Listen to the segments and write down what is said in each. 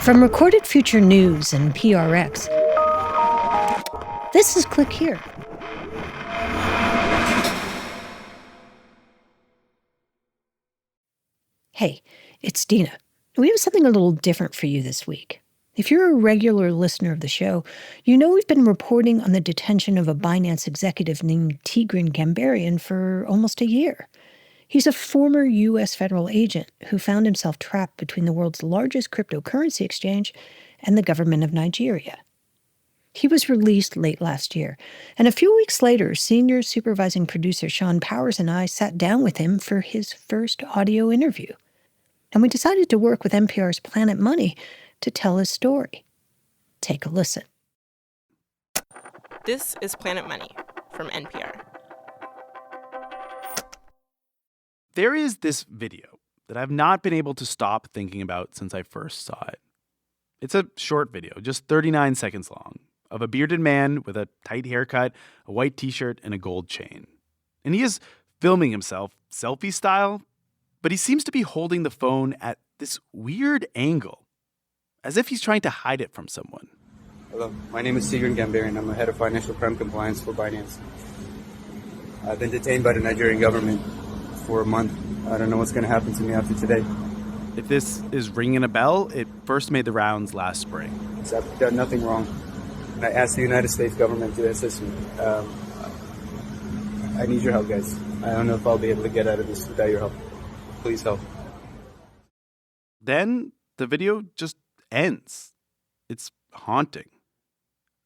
From Recorded Future News and PRX, this is Click Here. Hey, it's Dina. We have something a little different for you this week. If you're a regular listener of the show, you know we've been reporting on the detention of a Binance executive named Tigran Gambaryan for almost a year. He's a former U.S. federal agent who found himself trapped between the world's largest cryptocurrency exchange and the government of Nigeria. He was released late last year, and a few weeks later, senior supervising producer Sean Powers and I sat down with him for his first audio interview. And we decided to work with NPR's Planet Money to tell his story. Take a listen. This is Planet Money from NPR. There is this video that I've not been able to stop thinking about since I first saw it. It's a short video, just 39 seconds long, of a bearded man with a tight haircut, a white t-shirt, and a gold chain. And he is filming himself selfie style, but he seems to be holding the phone at this weird angle, as if he's trying to hide it from someone. Hello, my name is Tigran Gambaryan. I'm the head of financial crime compliance for Binance. I've been detained by the Nigerian government for a month. I don't know what's going to happen to me after today. If this is ringing a bell, it first made the rounds last spring. I've done nothing wrong. I asked the United States government to assist me. I need your help, guys. I don't know if I'll be able to get out of this without your help. Please help. Then the video just ends. It's haunting.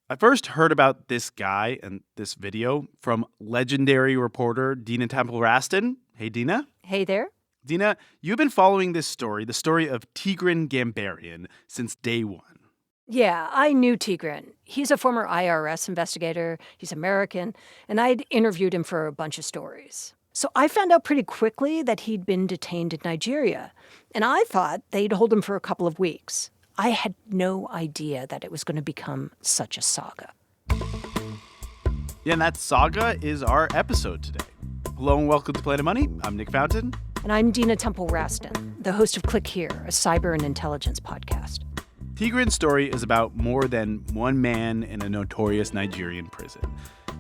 I first heard about this guy and this video from legendary reporter Dina Temple-Raston. Hey, Dina. Hey there. Dina, you've been following this story, the story of Tigran Gambaryan, since day one. Yeah, I knew Tigran. He's a former IRS investigator. He's American, and I'd interviewed him for a bunch of stories. So I found out pretty quickly that he'd been detained in Nigeria, and I thought they'd hold him for a couple of weeks. I had no idea that it was going to become such a saga. Yeah, and that saga is our episode today. Hello and welcome to Planet Money. I'm Nick Fountain. And I'm Dina Temple-Raston, the host of Click Here, a cyber and intelligence podcast. Tigran's story is about more than one man in a notorious Nigerian prison.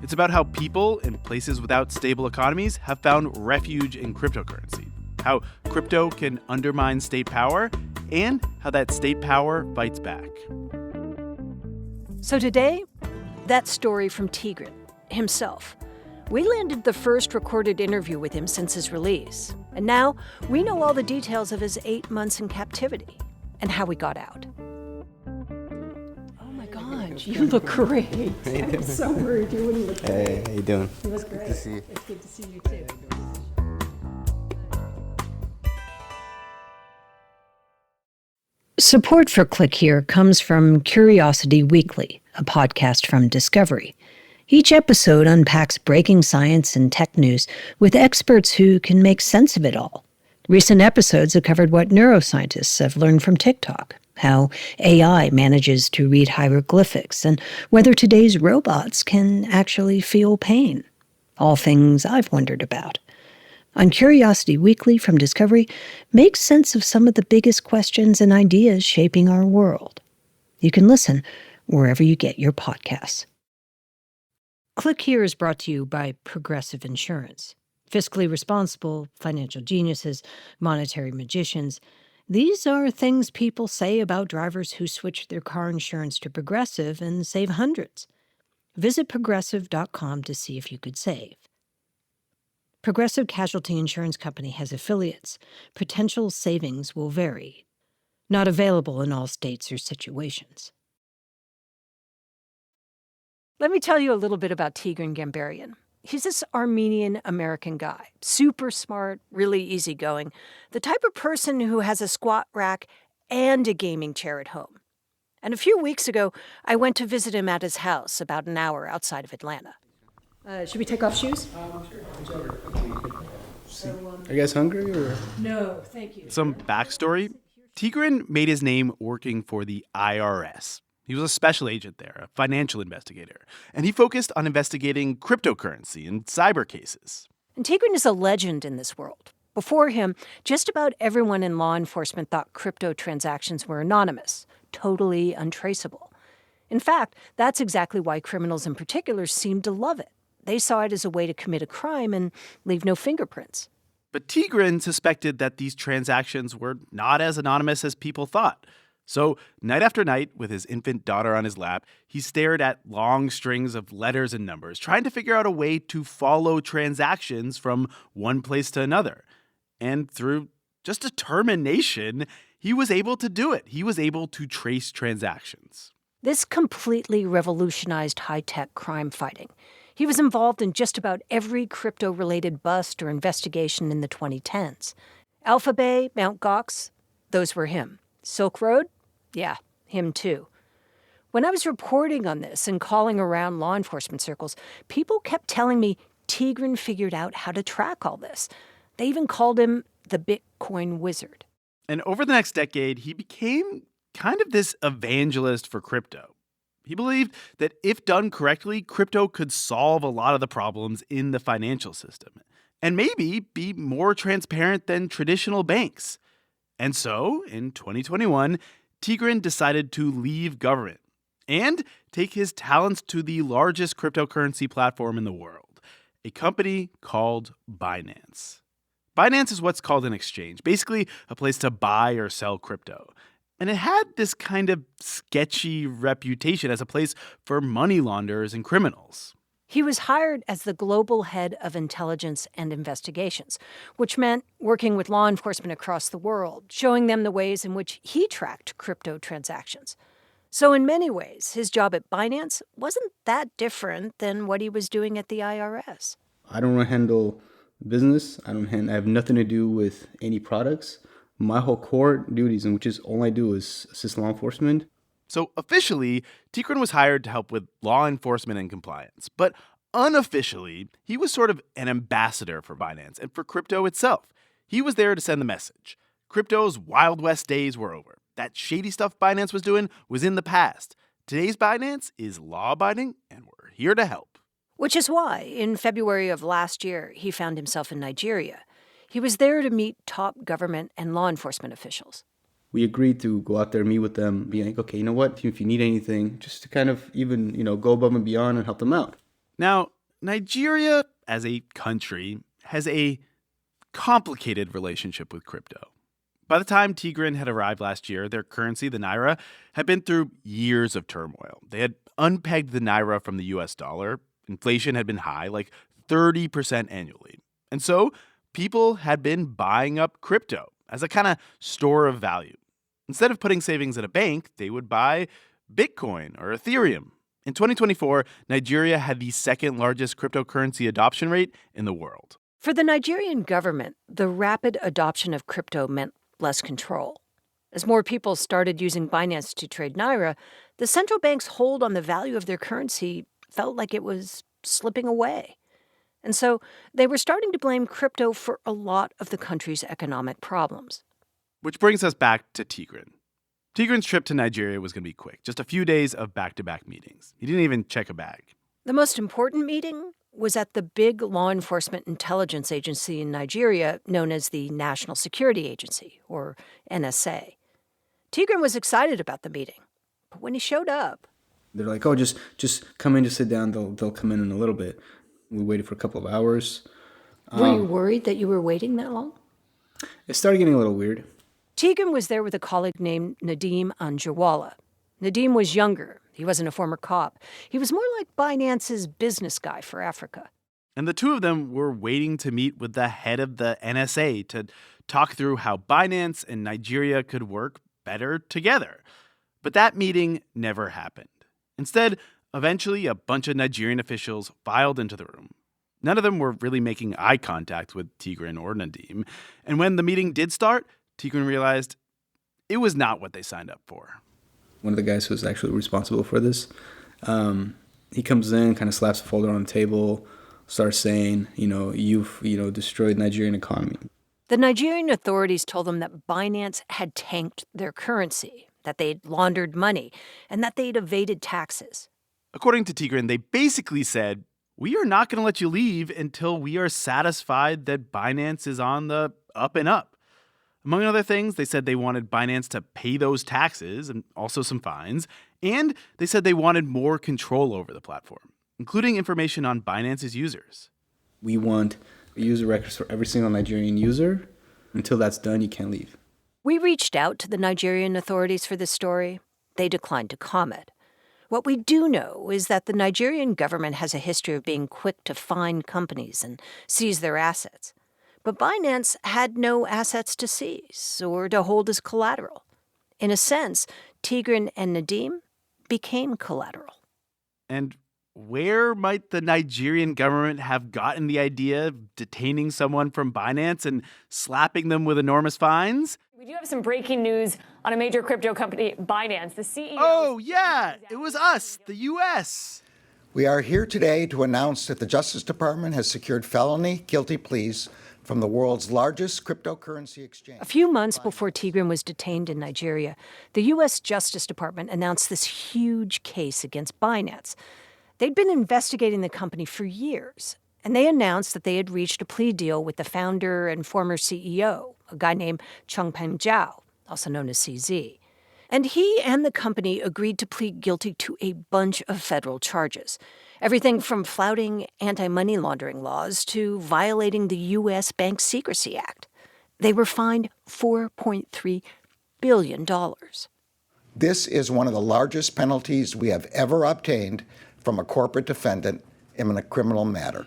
It's about how people in places without stable economies have found refuge in cryptocurrency, how crypto can undermine state power, and how that state power fights back. So today, that story from Tigran himself. We landed the first recorded interview with him since his release. And now we know all the details of his 8 months in captivity and how he got out. Oh my God, you look great. I'm so worried you wouldn't look great. Hey, how you doing? You look great. Good to see you. It's good to see you too. Support for Click Here comes from Curiosity Weekly, a podcast from Discovery. Each episode unpacks breaking science and tech news with experts who can make sense of it all. Recent episodes have covered what neuroscientists have learned from TikTok, how AI manages to read hieroglyphics, and whether today's robots can actually feel pain. All things I've wondered about. On Curiosity Weekly from Discovery, make sense of some of the biggest questions and ideas shaping our world. You can listen wherever you get your podcasts. Click Here is brought to you by Progressive Insurance. Fiscally responsible, financial geniuses, monetary magicians. These are things people say about drivers who switch their car insurance to Progressive and save hundreds. Visit progressive.com to see if you could save. Progressive Casualty Insurance Company has affiliates. Potential savings will vary. Not available in all states or situations. Let me tell you a little bit about Tigran Gambaryan. He's this Armenian-American guy, super smart, really easygoing, the type of person who has a squat rack and a gaming chair at home. And a few weeks ago, I went to visit him at his house about an hour outside of Atlanta. Should we take off shoes? Sure. Are you guys hungry or? No, thank you. Some backstory. Tigran made his name working for the IRS. He was a special agent there, a financial investigator, and he focused on investigating cryptocurrency and cyber cases. And Tigran is a legend in this world. Before him, just about everyone in law enforcement thought crypto transactions were anonymous, totally untraceable. In fact, that's exactly why criminals in particular seemed to love it. They saw it as a way to commit a crime and leave no fingerprints. But Tigran suspected that these transactions were not as anonymous as people thought. So, night after night, with his infant daughter on his lap, he stared at long strings of letters and numbers, trying to figure out a way to follow transactions from one place to another. And through just determination, he was able to do it. He was able to trace transactions. This completely revolutionized high-tech crime fighting. He was involved in just about every crypto-related bust or investigation in the 2010s. Alphabay, Mt. Gox, those were him. Silk Road? Yeah, him too. When I was reporting on this and calling around law enforcement circles, people kept telling me Tigran figured out how to track all this. They even called him the Bitcoin wizard. And over the next decade, he became kind of this evangelist for crypto. He believed that if done correctly, crypto could solve a lot of the problems in the financial system and maybe be more transparent than traditional banks. And so, in 2021, Tigran decided to leave government and take his talents to the largest cryptocurrency platform in the world, a company called Binance. Binance is what's called an exchange, basically a place to buy or sell crypto. And it had this kind of sketchy reputation as a place for money launderers and criminals. He was hired as the global head of intelligence and investigations, which meant working with law enforcement across the world, showing them the ways in which he tracked crypto transactions. So in many ways, his job at Binance wasn't that different than what he was doing at the IRS. I don't handle business. I have nothing to do with any products. My whole core duties, and which is all I do, is assist law enforcement. So officially, Tigran was hired to help with law enforcement and compliance. But unofficially, he was sort of an ambassador for Binance and for crypto itself. He was there to send the message. Crypto's Wild West days were over. That shady stuff Binance was doing was in the past. Today's Binance is law-abiding, and we're here to help. Which is why, in February of last year, he found himself in Nigeria. He was there to meet top government and law enforcement officials. We agreed to go out there, meet with them, be like, okay, you know what, if you need anything, just to kind of even, go above and beyond and help them out. Now, Nigeria as a country has a complicated relationship with crypto. By the time Tigran had arrived last year, their currency, the naira, had been through years of turmoil. They had unpegged the naira from the US dollar. Inflation had been high, like 30% annually. And so people had been buying up crypto as a kind of store of value. Instead of putting savings at a bank, they would buy Bitcoin or Ethereum. In 2024, Nigeria had the second largest cryptocurrency adoption rate in the world. For the Nigerian government, the rapid adoption of crypto meant less control. As more people started using Binance to trade naira, the central bank's hold on the value of their currency felt like it was slipping away. And so they were starting to blame crypto for a lot of the country's economic problems. Which brings us back to Tigran. Tigran's trip to Nigeria was going to be quick, just a few days of back-to-back meetings. He didn't even check a bag. The most important meeting was at the big law enforcement intelligence agency in Nigeria known as the National Security Agency, or NSA. Tigran was excited about the meeting, but when he showed up... They're like, oh, just come in, just sit down. They'll come in a little bit. We waited for a couple of hours. Were you worried that you were waiting that long? It started getting a little weird. Tigran was there with a colleague named Nadeem Anjarwalla. Nadeem was younger. He wasn't a former cop. He was more like Binance's business guy for Africa. And the two of them were waiting to meet with the head of the NSA to talk through how Binance and Nigeria could work better together. But that meeting never happened. Instead, eventually a bunch of Nigerian officials filed into the room. None of them were really making eye contact with Tigran or Nadeem. And when the meeting did start, Tigran realized it was not what they signed up for. One of the guys who was actually responsible for this, he comes in, kind of slaps a folder on the table, starts saying, you've destroyed the Nigerian economy. The Nigerian authorities told them that Binance had tanked their currency, that they'd laundered money, and that they'd evaded taxes. According to Tigran, they basically said, we are not going to let you leave until we are satisfied that Binance is on the up and up. Among other things, they said they wanted Binance to pay those taxes and also some fines. And they said they wanted more control over the platform, including information on Binance's users. We want user records for every single Nigerian user. Until that's done, you can't leave. We reached out to the Nigerian authorities for this story. They declined to comment. What we do know is that the Nigerian government has a history of being quick to fine companies and seize their assets. But Binance had no assets to seize or to hold as collateral. In a sense, Tigran and Nadim became collateral. And where might the Nigerian government have gotten the idea of detaining someone from Binance and slapping them with enormous fines? We do have some breaking news on a major crypto company, Binance. The CEO... Oh, yeah, it was us, the U.S. We are here today to announce that the Justice Department has secured felony guilty pleas from the world's largest cryptocurrency exchange. A few months before Tigran was detained in Nigeria, the U.S. Justice Department announced this huge case against Binance. They'd been investigating the company for years, and they announced that they had reached a plea deal with the founder and former CEO, a guy named Changpeng Zhao, also known as CZ. And he and the company agreed to plead guilty to a bunch of federal charges. Everything from flouting anti-money laundering laws to violating the U.S. Bank Secrecy Act. They were fined $4.3 billion. This is one of the largest penalties we have ever obtained from a corporate defendant in a criminal matter.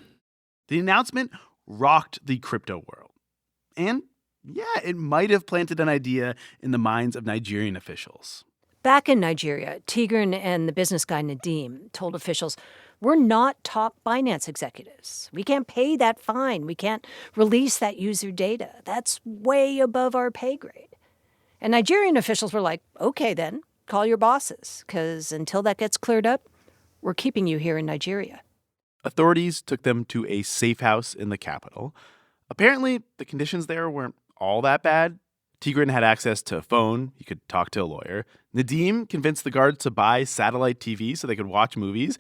The announcement rocked the crypto world. And yeah, it might have planted an idea in the minds of Nigerian officials. Back in Nigeria, Tigran and the business guy Nadim told officials, "We're not top Binance executives. We can't pay that fine. We can't release that user data. That's way above our pay grade." And Nigerian officials were like, "Okay then, call your bosses, because until that gets cleared up, we're keeping you here in Nigeria." Authorities took them to a safe house in the capital. Apparently, the conditions there weren't all that bad. Tigran had access to a phone. He could talk to a lawyer. Nadim convinced the guards to buy satellite TV so they could watch movies.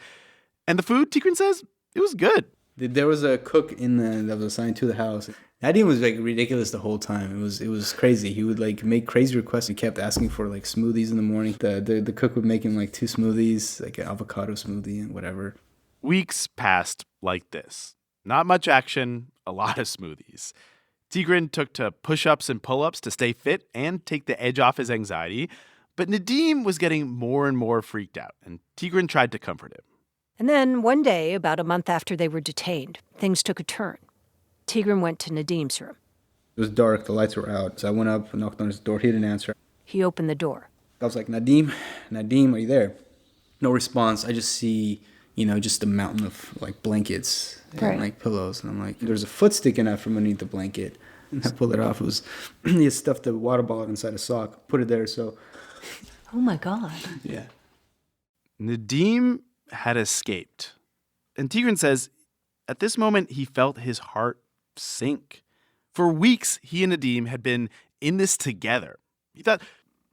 And the food, Tigran says, it was good. There was a cook that was assigned to the house. Nadim was like ridiculous the whole time. It was crazy. He would like make crazy requests. He kept asking for like smoothies in the morning. The cook would make him like 2 smoothies, like an avocado smoothie and whatever. Weeks passed like this. Not much action, a lot of smoothies. Tigran took to push-ups and pull-ups to stay fit and take the edge off his anxiety. But Nadim was getting more and more freaked out, and Tigran tried to comfort him. And then one day, about a month after they were detained, things took a turn. Tigran went to Nadim's room. It was dark. The lights were out. So I went up and knocked on his door. He didn't answer. He opened the door. I was like, Nadim, are you there? No response. I just see, just a mountain of like blankets and like pillows. And I'm like, there's a foot sticking out from underneath the blanket. And I pulled it off. It was, he had stuffed a water bottle inside a sock, put it there. So. Oh my God. Yeah. Nadim had escaped. And Tigran says, at this moment, he felt his heart sink. For weeks, he and Nadim had been in this together. He thought,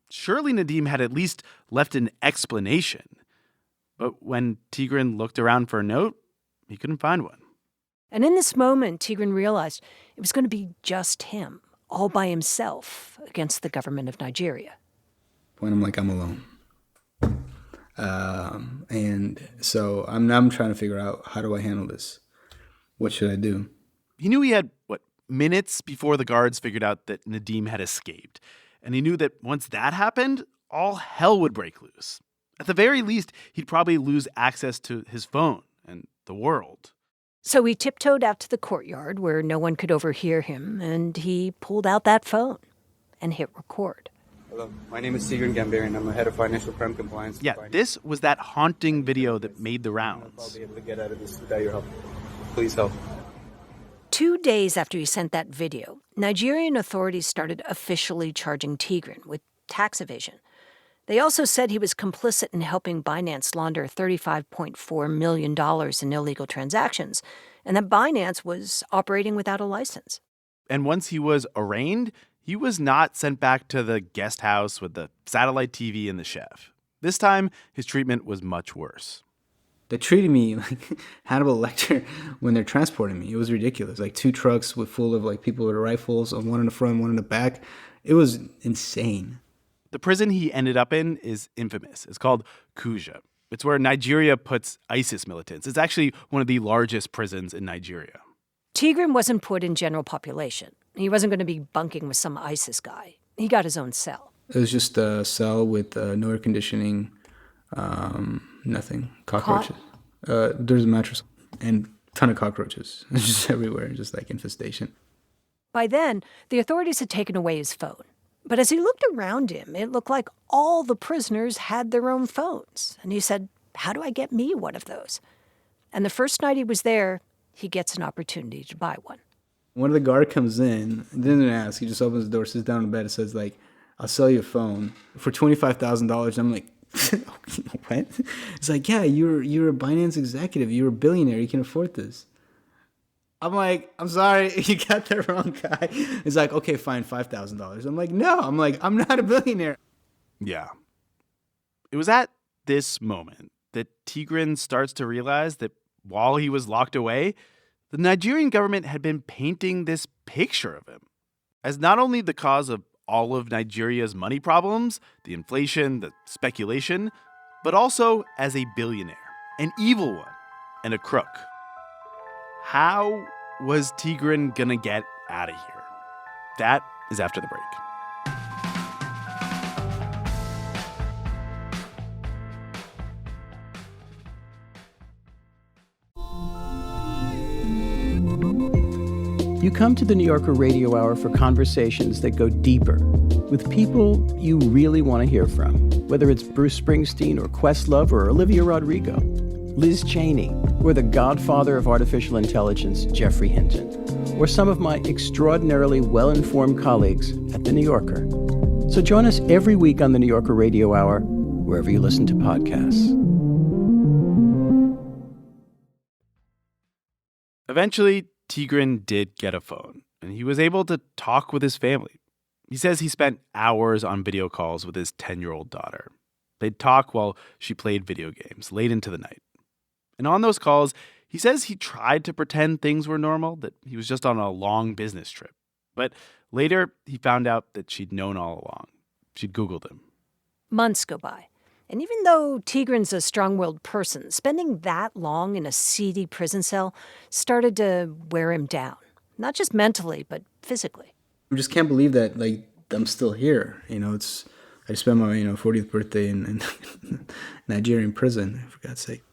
surely Nadim had at least left an explanation. But when Tigran looked around for a note, he couldn't find one. And in this moment, Tigran realized it was going to be just him, all by himself, against the government of Nigeria. When I'm like, I'm alone. And so I'm trying to figure out, how do I handle this? What should I do? He knew he had, minutes before the guards figured out that Nadim had escaped. And he knew that once that happened, all hell would break loose. At the very least, he'd probably lose access to his phone and the world. So he tiptoed out to the courtyard where no one could overhear him, and he pulled out that phone and hit record. Hello, my name is Tigran Gambaryan. I'm the head of financial crime compliance. Yeah, this was that haunting video that made the rounds. I'll be able to get out of this without your help. Please help. 2 days after he sent that video, Nigerian authorities started officially charging Tigran with tax evasion. They also said he was complicit in helping Binance launder $35.4 million in illegal transactions, and that Binance was operating without a license. And once he was arraigned, he was not sent back to the guest house with the satellite TV and the chef. This time, his treatment was much worse. They treated me like Hannibal Lecter when they're transporting me. It was ridiculous. Like 2 trucks full of like people with rifles, one in the front, one in the back. It was insane. The prison he ended up in is infamous. It's called Kuja. It's where Nigeria puts ISIS militants. It's actually one of the largest prisons in Nigeria. Tigran wasn't put in general population. He wasn't going to be bunking with some ISIS guy. He got his own cell. It was just a cell with no air conditioning, nothing. Cockroaches. There's a mattress and a ton of cockroaches. It's just everywhere, just like infestation. By then, the authorities had taken away his phone. But as he looked around him, it looked like all the prisoners had their own phones. And he said, how do I get me one of those? And the first night he was there, he gets an opportunity to buy one. When the guard comes in, didn't ask, he just opens the door, sits down in bed, and says, like, I'll sell you a phone for $25,000. I'm like, what? It's like, yeah, you're a Binance executive. You're a billionaire. You can afford this. I'm like, I'm sorry, you got the wrong guy. It's like, okay, fine, $5,000. I'm like, no, I'm not a billionaire. Yeah. It was at this moment that Tigran starts to realize that while he was locked away, the Nigerian government had been painting this picture of him as not only the cause of all of Nigeria's money problems, the inflation, the speculation, but also as a billionaire, an evil one, and a crook. How was Tigran gonna get out of here? That is after the break. You come to the New Yorker Radio Hour for conversations that go deeper with people you really want to hear from, whether it's Bruce Springsteen or Questlove or Olivia Rodrigo, Liz Cheney, or the godfather of artificial intelligence, Jeffrey Hinton, or some of my extraordinarily well-informed colleagues at The New Yorker. So join us every week on the New Yorker Radio Hour, wherever you listen to podcasts. Eventually, Tigran did get a phone, and he was able to talk with his family. He says he spent hours on video calls with his 10-year-old daughter. They'd talk while she played video games late into the night. And on those calls, he says he tried to pretend things were normal, that he was just on a long business trip. But later, he found out that she'd known all along. She'd Googled him. Months go by. And even though Tigran's a strong-willed person, spending that long in a seedy prison cell started to wear him down. Not just mentally, but physically. I just can't believe that, like, I'm still here. I spent my, 40th birthday in Nigerian prison, for God's sake.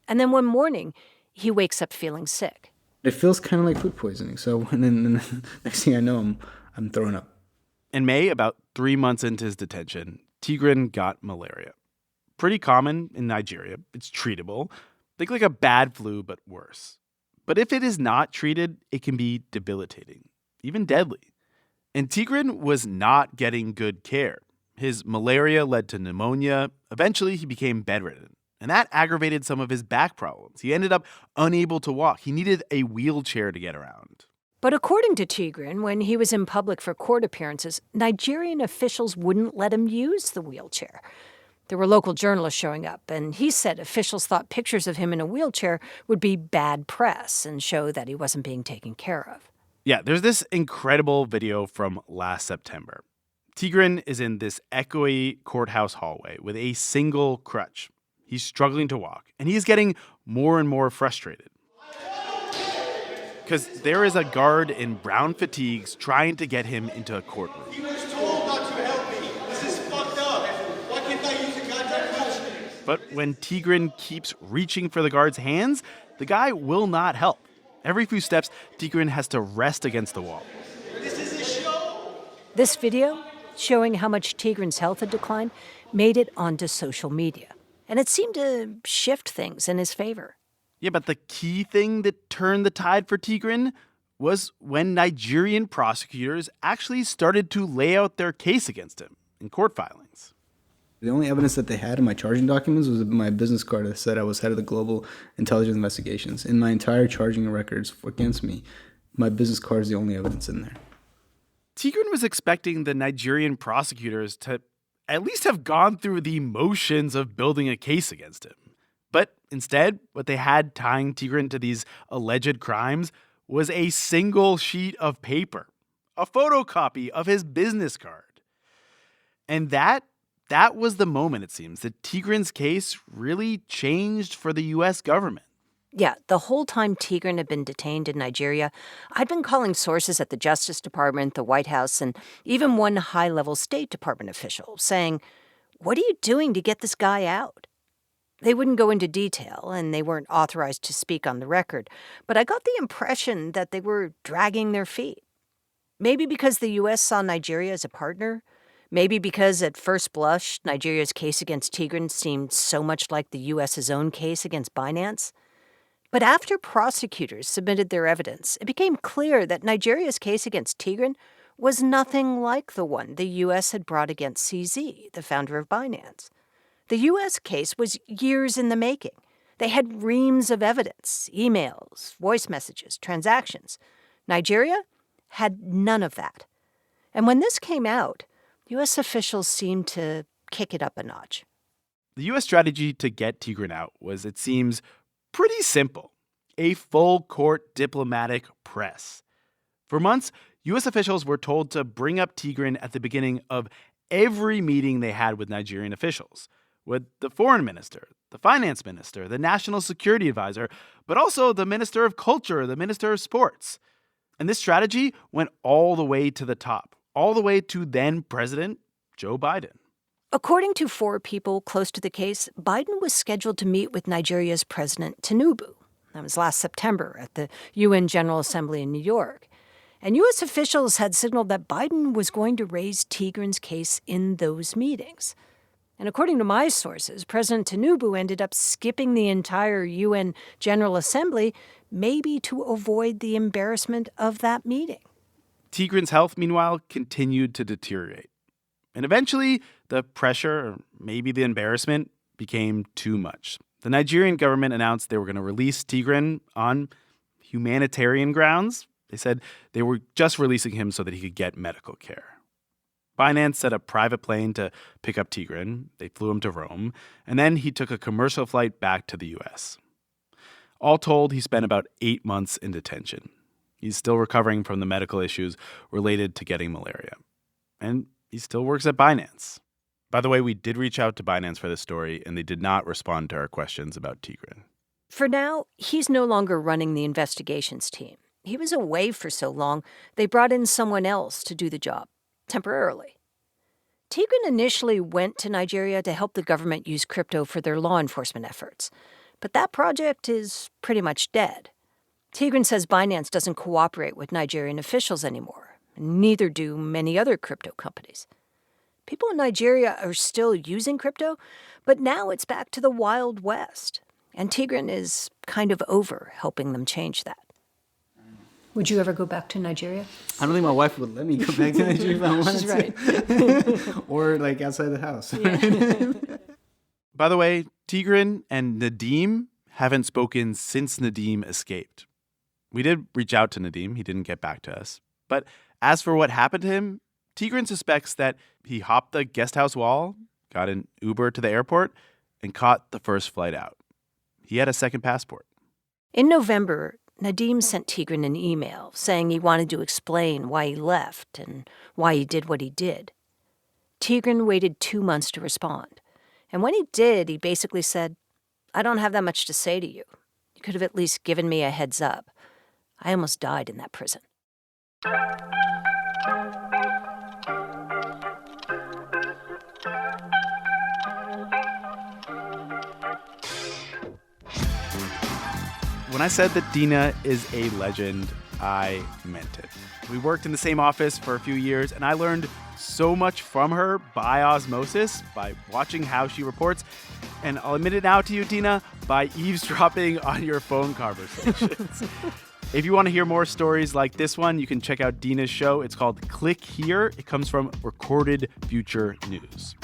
And then one morning, he wakes up feeling sick. It feels kind of like food poisoning. So and then the next thing I know, I'm throwing up. In May, about 3 months into his detention, Tigran got malaria. Pretty common in Nigeria. It's treatable. Think like a bad flu, but worse. But if it is not treated, it can be debilitating, even deadly. And Tigran was not getting good care. His malaria led to pneumonia. Eventually, he became bedridden. And that aggravated some of his back problems. He ended up unable to walk. He needed a wheelchair to get around. But according to Tigran, when he was in public for court appearances, Nigerian officials wouldn't let him use the wheelchair. There were local journalists showing up, and he said officials thought pictures of him in a wheelchair would be bad press and show that he wasn't being taken care of. Yeah, there's this incredible video from last September. Tigran is in this echoey courthouse hallway with a single crutch. He's struggling to walk, and he's getting more and more frustrated. Because there is a guard in brown fatigues trying to get him into a courtroom. He was told not to help me. This is fucked up. Why can't I use a goddamn wheelchair? But when Tigran keeps reaching for the guard's hands, the guy will not help. Every few steps, Tigran has to rest against the wall. This is a show. This video, showing how much Tigran's health had declined, made it onto social media. And it seemed to shift things in his favor. Yeah, but the key thing that turned the tide for Tigran was when Nigerian prosecutors actually started to lay out their case against him in court filings. The only evidence that they had in my charging documents was my business card that said I was head of the Global Intelligence Investigations. In my entire charging records against me, my business card is the only evidence in there. Tigran was expecting the Nigerian prosecutors to at least have gone through the motions of building a case against him. But Instead, what they had tying Tigran to these alleged crimes was a single sheet of paper, a photocopy of his business card. And that was the moment, it seems, that Tigran's case really changed for the U.S. government. Yeah, the whole time Tigran had been detained in Nigeria, I'd been calling sources at the Justice Department, the White House, and even one high-level State Department official saying, "What are you doing to get this guy out?" They wouldn't go into detail, and they weren't authorized to speak on the record, but I got the impression that they were dragging their feet. Maybe because the U.S. saw Nigeria as a partner. Maybe because at first blush, Nigeria's case against Tigran seemed so much like the U.S.'s own case against Binance. But after prosecutors submitted their evidence, it became clear that Nigeria's case against Tigran was nothing like the one the U.S. had brought against CZ, the founder of Binance. The U.S. case was years in the making. They had reams of evidence, emails, voice messages, transactions. Nigeria had none of that. And when this came out, U.S. officials seemed to kick it up a notch. The U.S. strategy to get Tigran out was, it seems, pretty simple: a full-court diplomatic press. For months, U.S. officials were told to bring up Tigran at the beginning of every meeting they had with Nigerian officials, with the foreign minister, the finance minister, the national security advisor, but also the minister of culture, the minister of sports. And this strategy went all the way to the top, all the way to then-President Joe Biden. According to 4 people close to the case, Biden was scheduled to meet with Nigeria's President Tinubu. That was last September at the UN General Assembly in New York. And U.S. officials had signaled that Biden was going to raise Tigran's case in those meetings. And according to my sources, President Tinubu ended up skipping the entire UN General Assembly, maybe to avoid the embarrassment of that meeting. Tigran's health, meanwhile, continued to deteriorate. And eventually, the pressure, or maybe the embarrassment, became too much. The Nigerian government announced they were going to release Tigran on humanitarian grounds. They said they were just releasing him so that he could get medical care. Binance set a private plane to pick up Tigran. They flew him to Rome, and then he took a commercial flight back to the U.S. All told, he spent about 8 months in detention. He's still recovering from the medical issues related to getting malaria. And he still works at Binance. By the way, we did reach out to Binance for this story, and they did not respond to our questions about Tigran. For now, he's no longer running the investigations team. He was away for so long, they brought in someone else to do the job, temporarily. Tigran initially went to Nigeria to help the government use crypto for their law enforcement efforts. But that project is pretty much dead. Tigran says Binance doesn't cooperate with Nigerian officials anymore, and neither do many other crypto companies. People in Nigeria are still using crypto, but now it's back to the Wild West. And Tigran is kind of over helping them change that. Would you ever go back to Nigeria? I don't think my wife would let me go back to Nigeria if I wanted She's right. to. Or like outside the house. Yeah. By the way, Tigran and Nadeem haven't spoken since Nadeem escaped. We did reach out to Nadeem. He didn't get back to us. But as for what happened to him, Tigran suspects that he hopped the guest house wall, got an Uber to the airport, and caught the first flight out. He had a second passport. In November, Nadeem sent Tigran an email saying he wanted to explain why he left and why he did what he did. Tigran waited 2 months to respond. And when he did, he basically said, "I don't have that much to say to you. You could have at least given me a heads up. I almost died in that prison." When I said that Dina is a legend, I meant it. We worked in the same office for a few years, and I learned so much from her by osmosis, by watching how she reports, and I'll admit it now to you, Dina, by eavesdropping on your phone conversations. If you want to hear more stories like this one, you can check out Dina's show. It's called Click Here. It comes from Recorded Future News.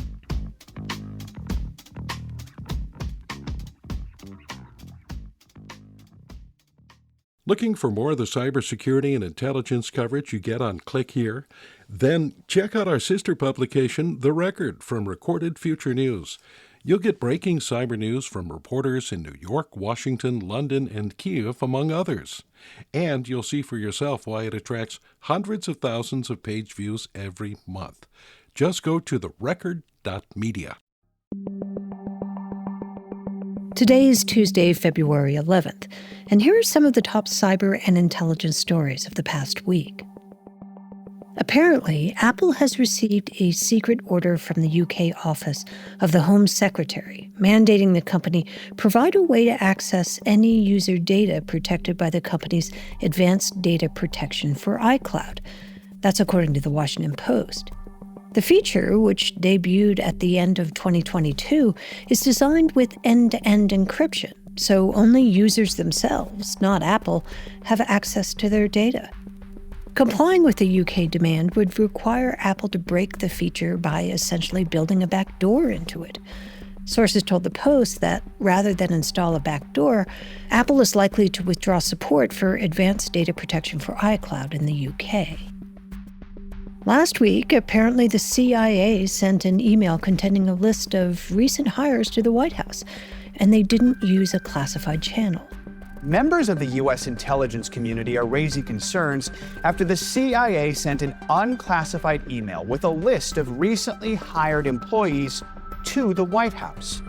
Looking for more of the cybersecurity and intelligence coverage you get on Click Here? Then check out our sister publication, The Record, from Recorded Future News. You'll get breaking cyber news from reporters in New York, Washington, London, and Kyiv, among others. And you'll see for yourself why it attracts hundreds of thousands of page views every month. Just go to therecord.media. Today is Tuesday, February 11th, and here are some of the top cyber and intelligence stories of the past week. Apparently, Apple has received a secret order from the UK office of the Home Secretary, mandating the company provide a way to access any user data protected by the company's Advanced Data Protection for iCloud. That's according to the Washington Post. The feature, which debuted at the end of 2022, is designed with end-to-end encryption, so only users themselves, not Apple, have access to their data. Complying with the UK demand would require Apple to break the feature by essentially building a backdoor into it. Sources told the Post that rather than install a backdoor, Apple is likely to withdraw support for Advanced Data Protection for iCloud in the UK. Last week, apparently the CIA sent an email containing a list of recent hires to the White House, and they didn't use a classified channel. Members of the U.S. intelligence community are raising concerns after the CIA sent an unclassified email with a list of recently hired employees to the White House.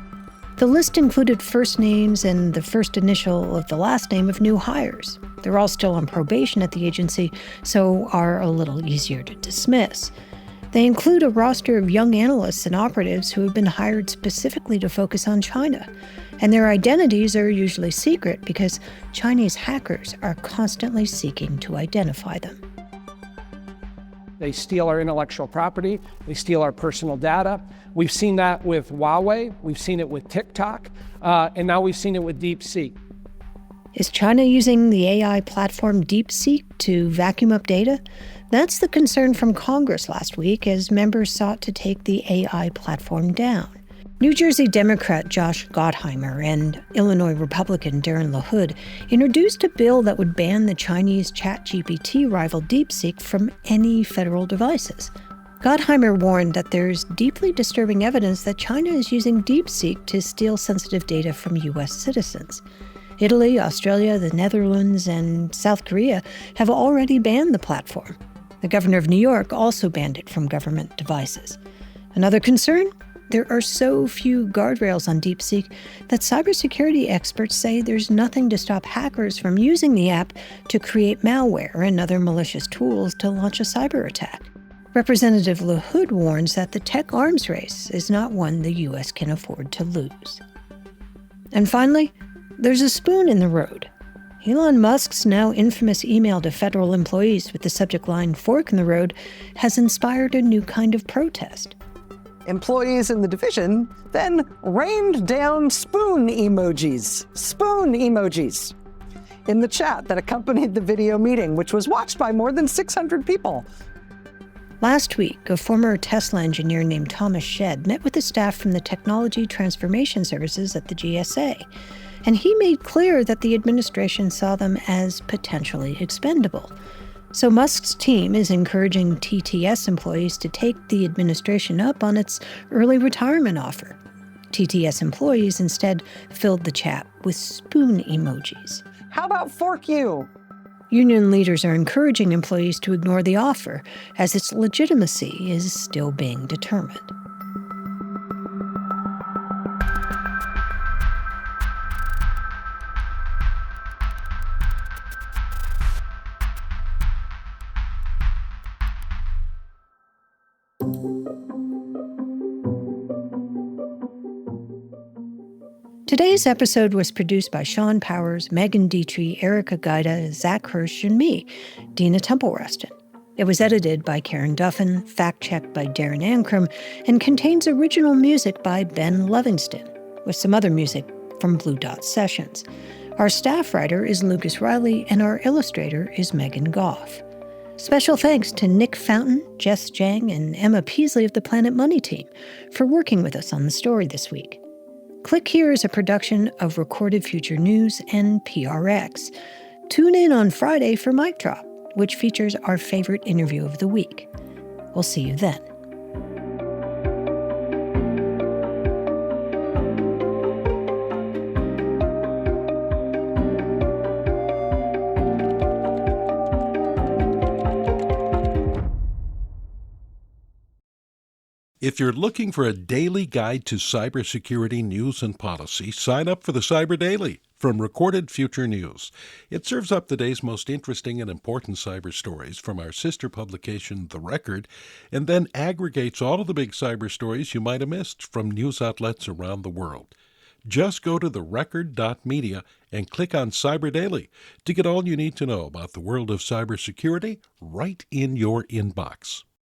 The list included first names and the first initial of the last name of new hires. They're all still on probation at the agency, so are a little easier to dismiss. They include a roster of young analysts and operatives who have been hired specifically to focus on China. And their identities are usually secret because Chinese hackers are constantly seeking to identify them. They steal our intellectual property. They steal our personal data. We've seen that with Huawei. We've seen it with TikTok. And now we've seen it with DeepSeek. Is China using the AI platform DeepSeek to vacuum up data? That's the concern from Congress last week as members sought to take the AI platform down. New Jersey Democrat Josh Gottheimer and Illinois Republican Darren LaHood introduced a bill that would ban the Chinese ChatGPT rival DeepSeek from any federal devices. Gottheimer warned that there's deeply disturbing evidence that China is using DeepSeek to steal sensitive data from U.S. citizens. Italy, Australia, the Netherlands, and South Korea have already banned the platform. The governor of New York also banned it from government devices. Another concern? There are so few guardrails on DeepSeek that cybersecurity experts say there's nothing to stop hackers from using the app to create malware and other malicious tools to launch a cyber attack. Representative LaHood warns that the tech arms race is not one the U.S. can afford to lose. And finally, there's a spoon in the road. Elon Musk's now infamous email to federal employees with the subject line "Fork in the Road" has inspired a new kind of protest. Employees in the division then rained down spoon emojis in the chat that accompanied the video meeting, which was watched by more than 600 people. Last week, a former Tesla engineer named Thomas Shedd met with the staff from the Technology Transformation Services at the GSA, and he made clear that the administration saw them as potentially expendable. So Musk's team is encouraging TTS employees to take the administration up on its early retirement offer. TTS employees instead filled the chat with spoon emojis. How about fork you? Union leaders are encouraging employees to ignore the offer, as its legitimacy is still being determined. Today's episode was produced by Sean Powers, Megan Dietrich, Erica Gaida, Zach Hirsch, and me, Dina Temple-Rustin. It was edited by Karen Duffin, fact-checked by Darren Ankrum, and contains original music by Ben Livingston, with some other music from Blue Dot Sessions. Our staff writer is Lucas Riley, and our illustrator is Megan Goff. Special thanks to Nick Fountain, Jess Jang, and Emma Peasley of the Planet Money team for working with us on the story this week. Click Here is a production of Recorded Future News and PRX. Tune in on Friday for Mic Drop, which features our favorite interview of the week. We'll see you then. If you're looking for a daily guide to cybersecurity news and policy, sign up for the Cyber Daily from Recorded Future News. It serves up the day's most interesting and important cyber stories from our sister publication, The Record, and then aggregates all of the big cyber stories you might have missed from news outlets around the world. Just go to therecord.media and click on Cyber Daily to get all you need to know about the world of cybersecurity right in your inbox.